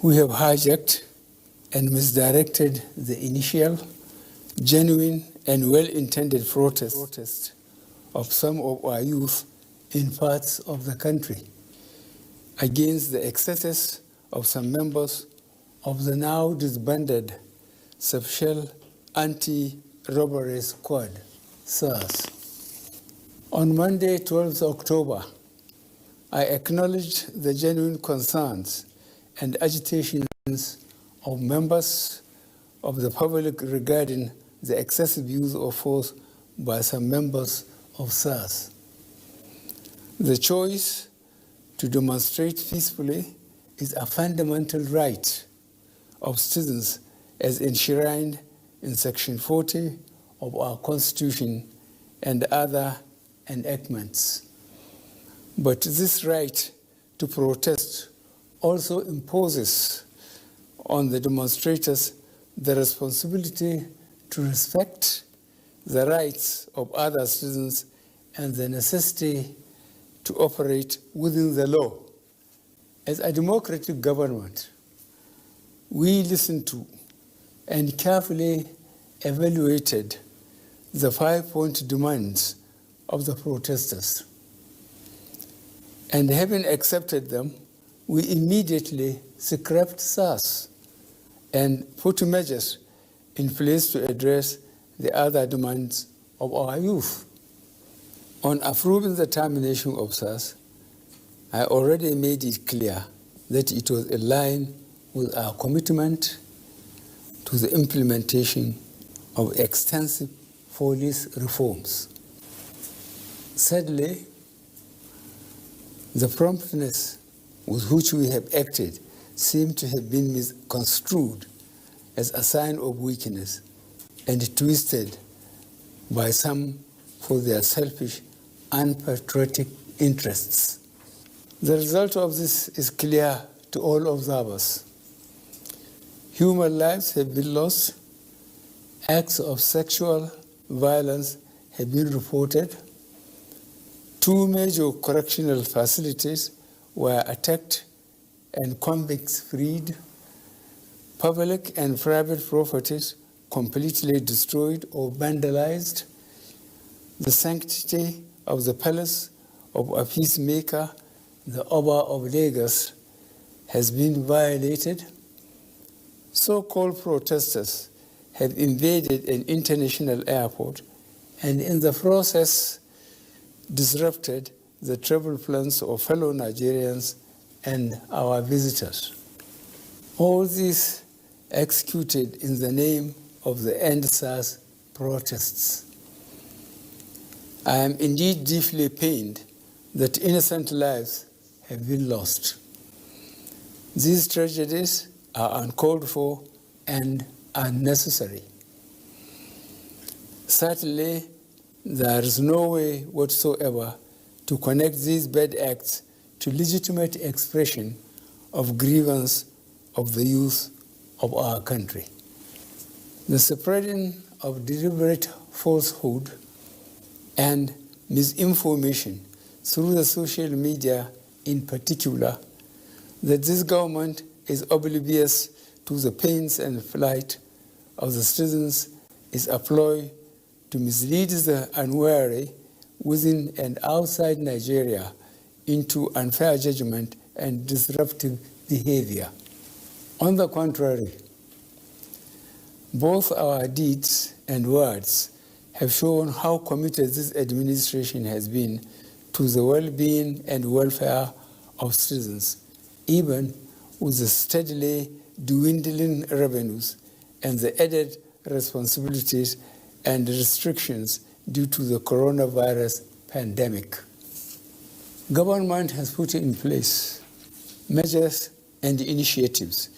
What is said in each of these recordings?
who have hijacked and misdirected the initial, genuine and well-intended protest of some of our youth in parts of the country against the excesses of some members of the now disbanded Special Anti-Robbery Squad, SARS. On Monday, 12th October, I acknowledged the genuine concerns and agitations of members of the public regarding the excessive use of force by some members of SARS. The choice to demonstrate peacefully is a fundamental right of citizens as enshrined in Section 40 of our Constitution and other enactments. But this right to protest also imposes on the demonstrators the responsibility to respect the rights of other citizens and the necessity to operate within the law. As a democratic government, we listened to and carefully evaluated the 5-point demands of the protesters. And having accepted them, we immediately scrapped SARS and put measures in place to address the other demands of our youth. On approving the termination of SARS, I already made it clear that it was in line with our commitment to the implementation of extensive police reforms. Sadly, the promptness with which we have acted seemed to have been misconstrued as a sign of weakness and twisted by some for their selfish, unpatriotic interests. The result of this is clear to all observers. Human lives have been lost, acts of sexual violence have been reported, 2 major correctional facilities were attacked and convicts freed, public and private properties completely destroyed or vandalized, the sanctity of the palace of a peacemaker, the Oba of Lagos, has been violated. So-called protesters have invaded an international airport and in the process disrupted the travel plans of fellow Nigerians and our visitors. All this executed in the name of the End SARS protests. I am indeed deeply pained that innocent lives have been lost. These tragedies are uncalled for and unnecessary. Certainly, there is no way whatsoever to connect these bad acts to legitimate expression of grievance of the youth of our country. The spreading of deliberate falsehood and misinformation through the social media in particular, that this government is oblivious to the pains and plight of the citizens is a ploy to mislead the unwary within and outside Nigeria into unfair judgment and disruptive behavior. On the contrary, both our deeds and words have shown how committed this administration has been to the well-being and welfare of citizens, even with the steadily dwindling revenues and the added responsibilities and restrictions due to the coronavirus pandemic. Government has put in place measures and initiatives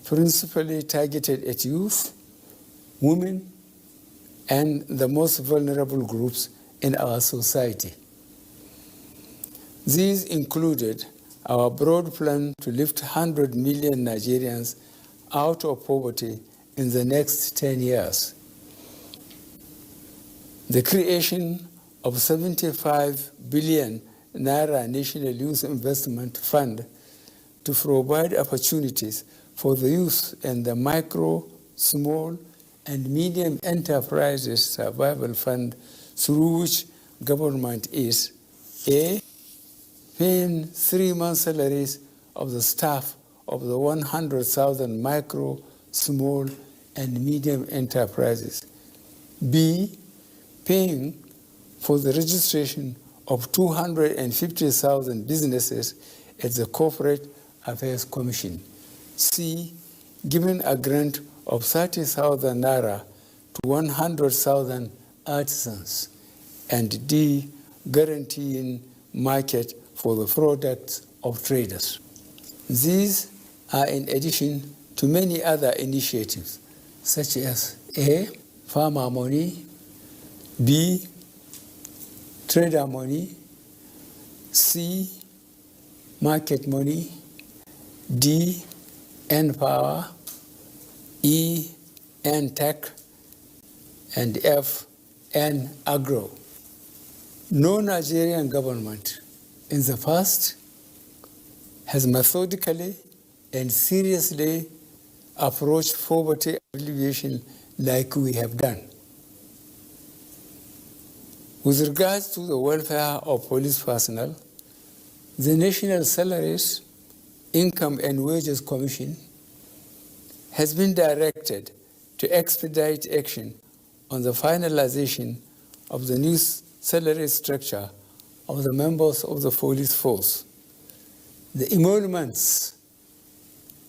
principally targeted at youth, women, and the most vulnerable groups in our society. These included our broad plan to lift 100 million Nigerians out of poverty in the next 10 years. The creation of 75 billion Naira National Youth Investment Fund to provide opportunities for the youth and the micro, small, and medium enterprises survival fund, through which government is A, paying 3 months' salaries of the staff of the 100,000 micro, small, and medium enterprises. B, paying for the registration of 250,000 businesses at the Corporate Affairs Commission. C, giving a grant of 30,000 naira to 100,000 artisans. And D, guaranteeing market for the products of traders. These are in addition to many other initiatives, such as A, farmer money, B, trader money, C, market money, D, N-Power, E, N-Tech, and F, N-Agro. No Nigerian government in the past has methodically and seriously approached poverty alleviation like we have done. With regards to the welfare of police personnel, the National Salaries, Income and Wages Commission has been directed to expedite action on the finalization of the new salary structure of the members of the police force. The emoluments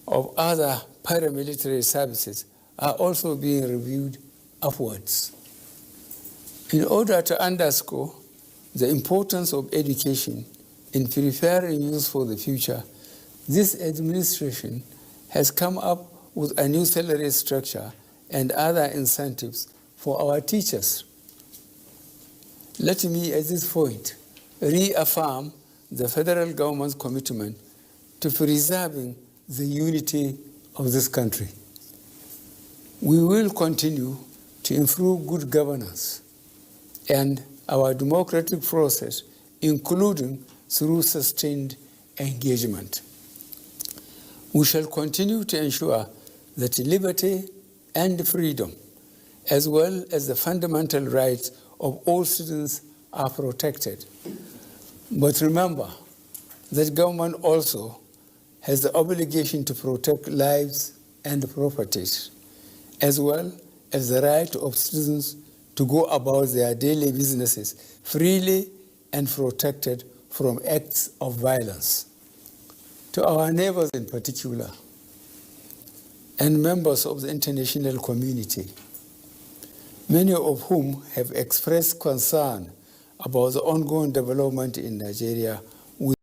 of other paramilitary services are also being reviewed upwards. In order to underscore the importance of education in preparing youth for the future, this administration has come up with a new salary structure and other incentives for our teachers. Let me, at this point, reaffirm the federal government's commitment to preserving the unity of this country. We will continue to improve good governance and our democratic process, including through sustained engagement. We shall continue to ensure that liberty and freedom, as well as the fundamental rights of all citizens, are protected. But remember that government also has the obligation to protect lives and properties, as well as the right of citizens to go about their daily businesses freely and protected from acts of violence. To our neighbors in particular, and members of the international community, many of whom have expressed concern about the ongoing development in Nigeria